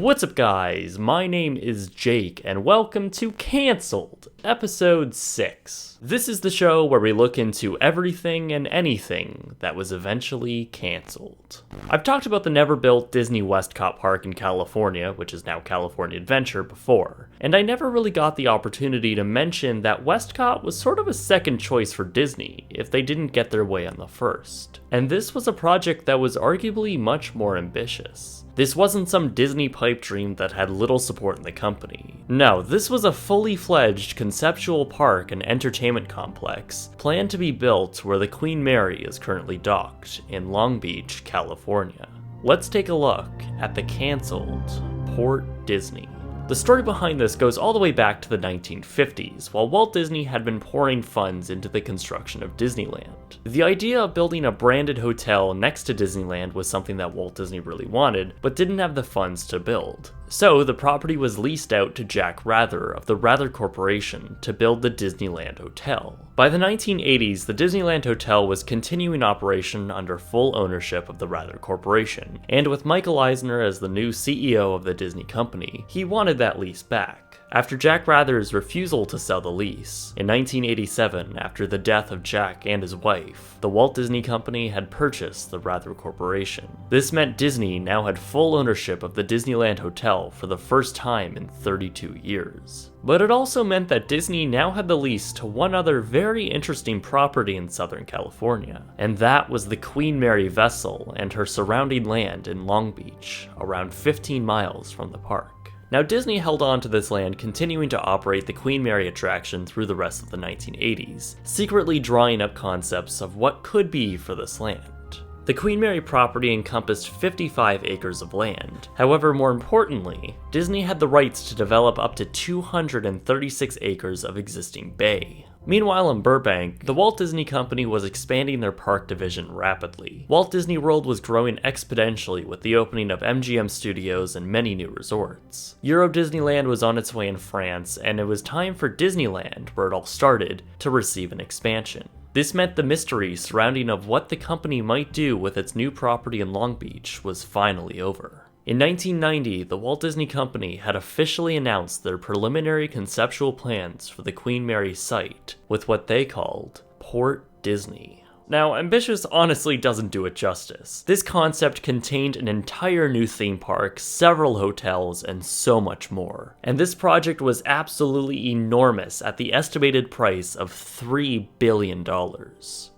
What's up guys, my name is Jake and welcome to Cancelled, episode 6. This is the show where we look into everything and anything that was eventually cancelled. I've talked about the never-built Disney Westcott Park in California, which is now California Adventure, before, and I never really got the opportunity to mention that Westcott was sort of a second choice for Disney if they didn't get their way on the first. And this was a project that was arguably much more ambitious. This wasn't some Disney pipe dream that had little support in the company. No, this was a fully fledged conceptual park and entertainment complex planned to be built where the Queen Mary is currently docked in Long Beach, California. Let's take a look at the cancelled Port Disney. The story behind this goes all the way back to the 1950s, while Walt Disney had been pouring funds into the construction of Disneyland. The idea of building a branded hotel next to Disneyland was something that Walt Disney really wanted, but didn't have the funds to build. So the property was leased out to Jack Rather of the Rather Corporation to build the Disneyland Hotel. By the 1980s, the Disneyland Hotel was continuing operation under full ownership of the Rather Corporation, and with Michael Eisner as the new CEO of the Disney company, he wanted that lease back. After Jack Rather's refusal to sell the lease, in 1987, after the death of Jack and his wife, the Walt Disney Company had purchased the Rather Corporation. This meant Disney now had full ownership of the Disneyland Hotel for the first time in 32 years. But it also meant that Disney now had the lease to one other very interesting property in Southern California, and that was the Queen Mary vessel and her surrounding land in Long Beach, around 15 miles from the park. Now, Disney held on to this land, continuing to operate the Queen Mary attraction through the rest of the 1980s, secretly drawing up concepts of what could be for this land. The Queen Mary property encompassed 55 acres of land. However, more importantly, Disney had the rights to develop up to 236 acres of existing bay. Meanwhile, in Burbank, the Walt Disney Company was expanding their park division rapidly. Walt Disney World was growing exponentially with the opening of MGM Studios and many new resorts. Euro Disneyland was on its way in France, and it was time for Disneyland, where it all started, to receive an expansion. This meant the mystery surrounding of what the company might do with its new property in Long Beach was finally over. In 1990, the Walt Disney Company had officially announced their preliminary conceptual plans for the Queen Mary site with what they called Port Disney. Now, ambitious honestly doesn't do it justice. This concept contained an entire new theme park, several hotels, and so much more. And this project was absolutely enormous at the estimated price of $3 billion.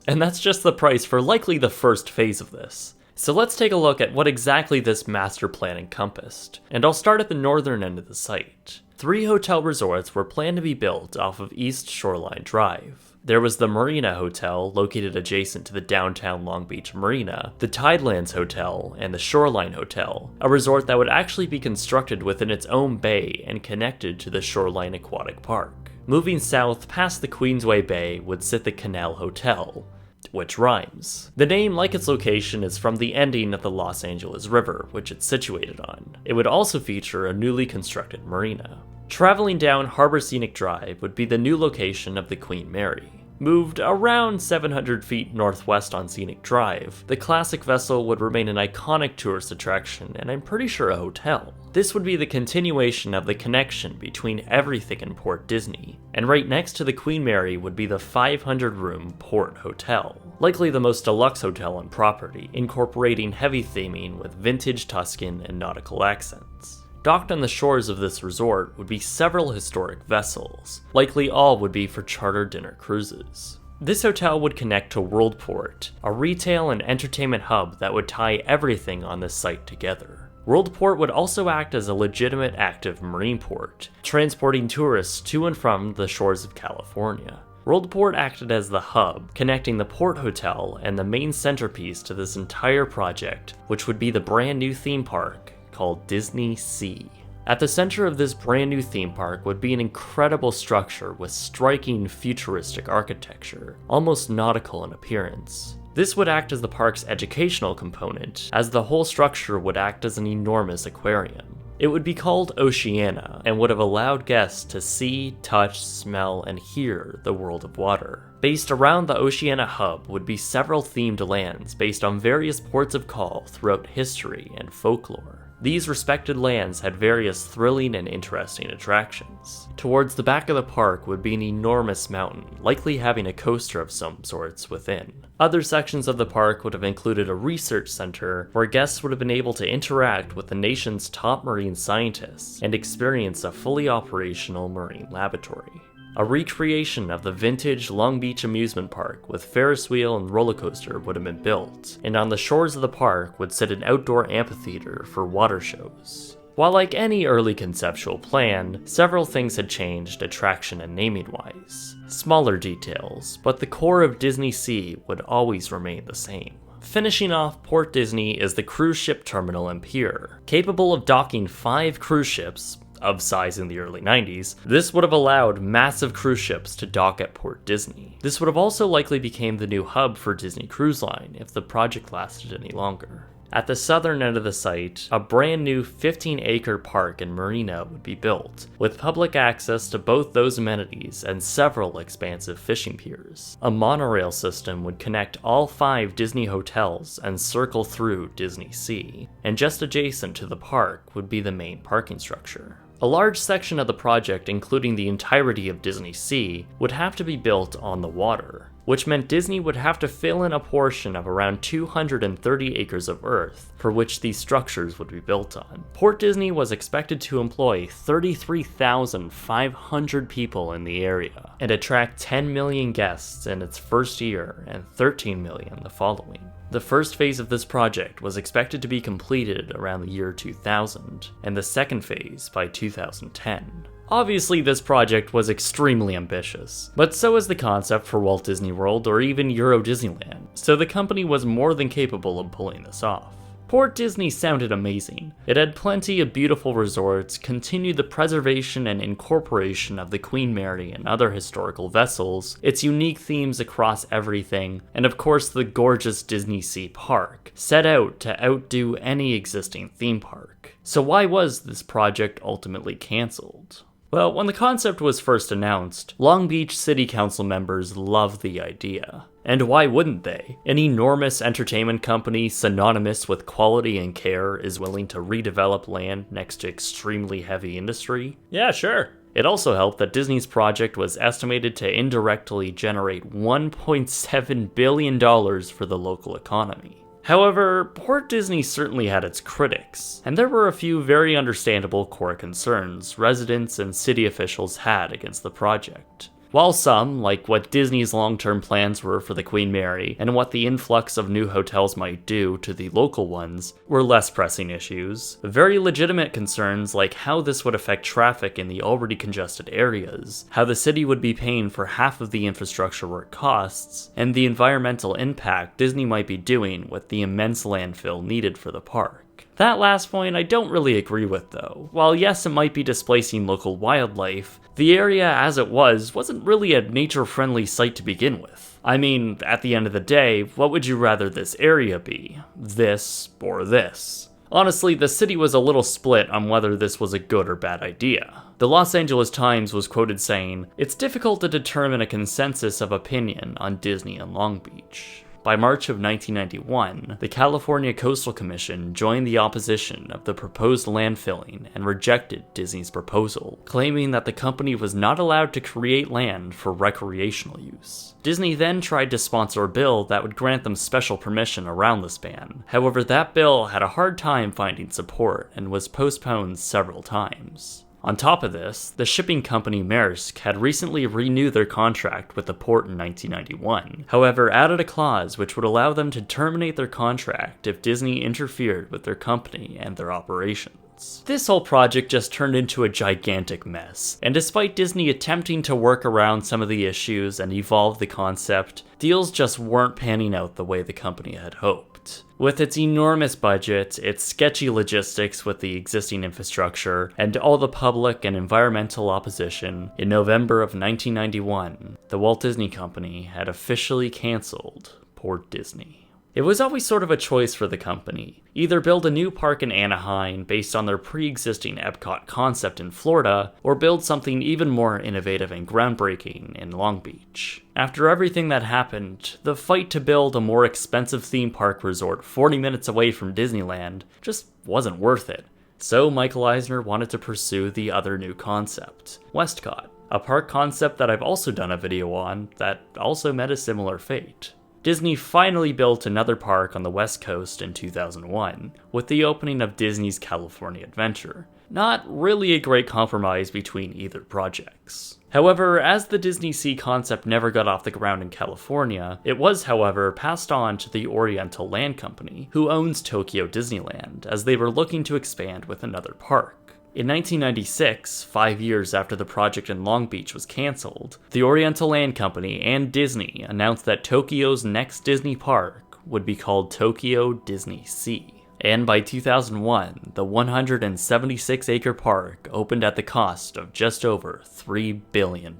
And that's just the price for likely the first phase of this. So let's take a look at what exactly this master plan encompassed, and I'll start at the northern end of the site. 3 hotel resorts were planned to be built off of East Shoreline Drive. There was the Marina Hotel, located adjacent to the downtown Long Beach Marina, the Tidelands Hotel, and the Shoreline Hotel, a resort that would actually be constructed within its own bay and connected to the Shoreline Aquatic Park. Moving south past the Queensway Bay would sit the Canal Hotel, which rhymes. The name, like its location, is from the ending of the Los Angeles River, which it's situated on. It would also feature a newly constructed marina. Traveling down Harbor Scenic Drive would be the new location of the Queen Mary. Moved around 700 feet northwest on Scenic Drive, the classic vessel would remain an iconic tourist attraction and I'm pretty sure a hotel. This would be the continuation of the connection between everything in Port Disney, and right next to the Queen Mary would be the 500-room Port Hotel, likely the most deluxe hotel on property, incorporating heavy theming with vintage Tuscan and nautical accents. Docked on the shores of this resort would be several historic vessels, likely all would be for charter dinner cruises. This hotel would connect to Worldport, a retail and entertainment hub that would tie everything on this site together. Worldport would also act as a legitimate active marine port, transporting tourists to and from the shores of California. Worldport acted as the hub, connecting the Port Hotel and the main centerpiece to this entire project, which would be the brand new theme park called Disney Sea. At the center of this brand new theme park would be an incredible structure with striking futuristic architecture, almost nautical in appearance. This would act as the park's educational component, as the whole structure would act as an enormous aquarium. It would be called Oceana, and would have allowed guests to see, touch, smell, and hear the world of water. Based around the Oceana hub would be several themed lands based on various ports of call throughout history and folklore. These respected lands had various thrilling and interesting attractions. Towards the back of the park would be an enormous mountain, likely having a coaster of some sorts within. Other sections of the park would have included a research center where guests would have been able to interact with the nation's top marine scientists and experience a fully operational marine laboratory. A recreation of the vintage Long Beach amusement park with Ferris wheel and roller coaster would have been built, and on the shores of the park would sit an outdoor amphitheater for water shows. While like any early conceptual plan, several things had changed attraction and naming-wise. Smaller details, but the core of Disney Sea would always remain the same. Finishing off Port Disney is the cruise ship terminal and pier. Capable of docking 5 cruise ships, of size in the early 90s, this would have allowed massive cruise ships to dock at Port Disney. This would have also likely become the new hub for Disney Cruise Line if the project lasted any longer. At the southern end of the site, a brand new 15-acre park and marina would be built, with public access to both those amenities and several expansive fishing piers. A monorail system would connect all 5 Disney hotels and circle through Disney Sea, and just adjacent to the park would be the main parking structure. A large section of the project, including the entirety of Disney Sea, would have to be built on the water, which meant Disney would have to fill in a portion of around 230 acres of earth for which these structures would be built on. Port Disney was expected to employ 33,500 people in the area and attract 10 million guests in its first year and 13 million the following. The first phase of this project was expected to be completed around the year 2000, and the second phase by 2010. Obviously, this project was extremely ambitious, but so is the concept for Walt Disney World or even Euro Disneyland, so the company was more than capable of pulling this off. Port Disney sounded amazing. It had plenty of beautiful resorts, continued the preservation and incorporation of the Queen Mary and other historical vessels, its unique themes across everything, and of course the gorgeous Disney Sea Park, set out to outdo any existing theme park. So why was this project ultimately cancelled? Well, when the concept was first announced, Long Beach City Council members loved the idea. And why wouldn't they? An enormous entertainment company synonymous with quality and care is willing to redevelop land next to extremely heavy industry? Yeah, sure. It also helped that Disney's project was estimated to indirectly generate $1.7 billion for the local economy. However, Port Disney certainly had its critics, and there were a few very understandable core concerns residents and city officials had against the project. While some, like what Disney's long-term plans were for the Queen Mary and what the influx of new hotels might do to the local ones, were less pressing issues, very legitimate concerns like how this would affect traffic in the already congested areas, how the city would be paying for half of the infrastructure work costs, and the environmental impact Disney might be doing with the immense landfill needed for the park. That last point I don't really agree with though. While yes, it might be displacing local wildlife, the area as it wasn't really a nature-friendly site to begin with. I mean, at the end of the day, what would you rather this area be? This or this? Honestly, the city was a little split on whether this was a good or bad idea. The Los Angeles Times was quoted saying, "It's difficult to determine a consensus of opinion on Disney and Long Beach." By March of 1991, the California Coastal Commission joined the opposition of the proposed landfilling and rejected Disney's proposal, claiming that the company was not allowed to create land for recreational use. Disney then tried to sponsor a bill that would grant them special permission around this ban. However, that bill had a hard time finding support and was postponed several times. On top of this, the shipping company Maersk had recently renewed their contract with the port in 1991, however added a clause which would allow them to terminate their contract if Disney interfered with their company and their operations. This whole project just turned into a gigantic mess, and despite Disney attempting to work around some of the issues and evolve the concept, deals just weren't panning out the way the company had hoped. With its enormous budget, its sketchy logistics with the existing infrastructure, and all the public and environmental opposition, in November of 1991, the Walt Disney Company had officially canceled Port Disney. It was always sort of a choice for the company. Either build a new park in Anaheim based on their pre-existing Epcot concept in Florida, or build something even more innovative and groundbreaking in Long Beach. After everything that happened, the fight to build a more expensive theme park resort 40 minutes away from Disneyland just wasn't worth it. So Michael Eisner wanted to pursue the other new concept, Westcott, a park concept that I've also done a video on that also met a similar fate. Disney finally built another park on the West Coast in 2001, with the opening of Disney's California Adventure. Not really a great compromise between either projects. However, as the Disney Sea concept never got off the ground in California, it was, however, passed on to the Oriental Land Company, who owns Tokyo Disneyland, as they were looking to expand with another park. In 1996, 5 years after the project in Long Beach was cancelled, the Oriental Land Company and Disney announced that Tokyo's next Disney park would be called Tokyo Disney Sea. And by 2001, the 176-acre park opened at the cost of just over $3 billion.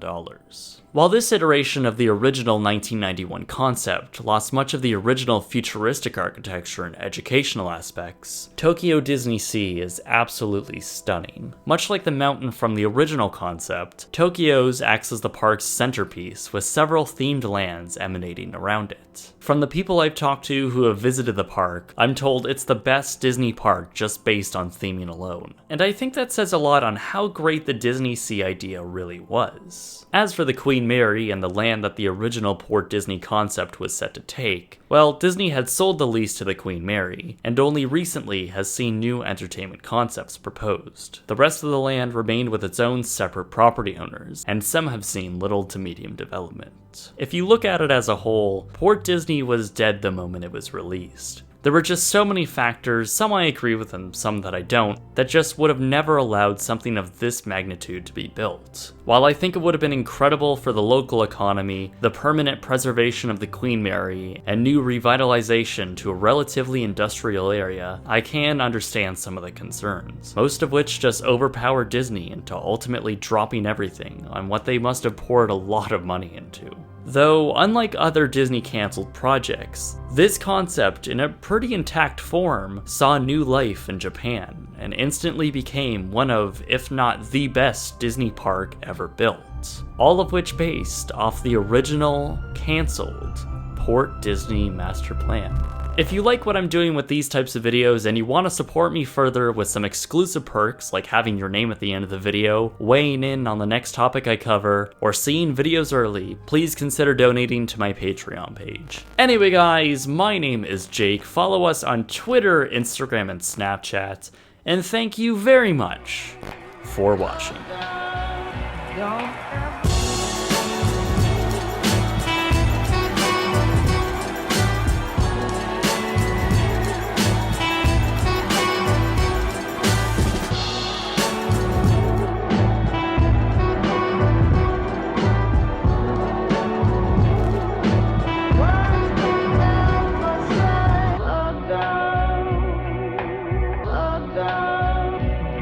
While this iteration of the original 1991 concept lost much of the original futuristic architecture and educational aspects, Tokyo Disney Sea is absolutely stunning. Much like the mountain from the original concept, Tokyo's acts as the park's centerpiece with several themed lands emanating around it. From the people I've talked to who have visited the park, I'm told it's the best Disney park just based on theming alone. And I think that says a lot on how great the Disney Sea idea really was. As for the Queen Mary and the land that the original Port Disney concept was set to take, well, Disney had sold the lease to the Queen Mary, and only recently has seen new entertainment concepts proposed. The rest of the land remained with its own separate property owners, and some have seen little to medium development. If you look at it as a whole, Port Disney was dead the moment it was released. There were just so many factors, some I agree with and some that I don't, that just would have never allowed something of this magnitude to be built. While I think it would have been incredible for the local economy, the permanent preservation of the Queen Mary, and new revitalization to a relatively industrial area, I can understand some of the concerns, most of which just overpower Disney into ultimately dropping everything on what they must have poured a lot of money into. Though, unlike other Disney cancelled projects, this concept, in a pretty intact form, saw new life in Japan, and instantly became one of, if not the best Disney park ever built. All of which based off the original, cancelled, Port Disney Master Plan. If you like what I'm doing with these types of videos and you want to support me further with some exclusive perks like having your name at the end of the video, weighing in on the next topic I cover, or seeing videos early, please consider donating to my Patreon page. Anyway guys, my name is Jake, follow us on Twitter, Instagram, and Snapchat, and thank you very much for watching.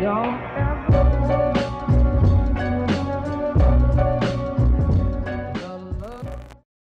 Don't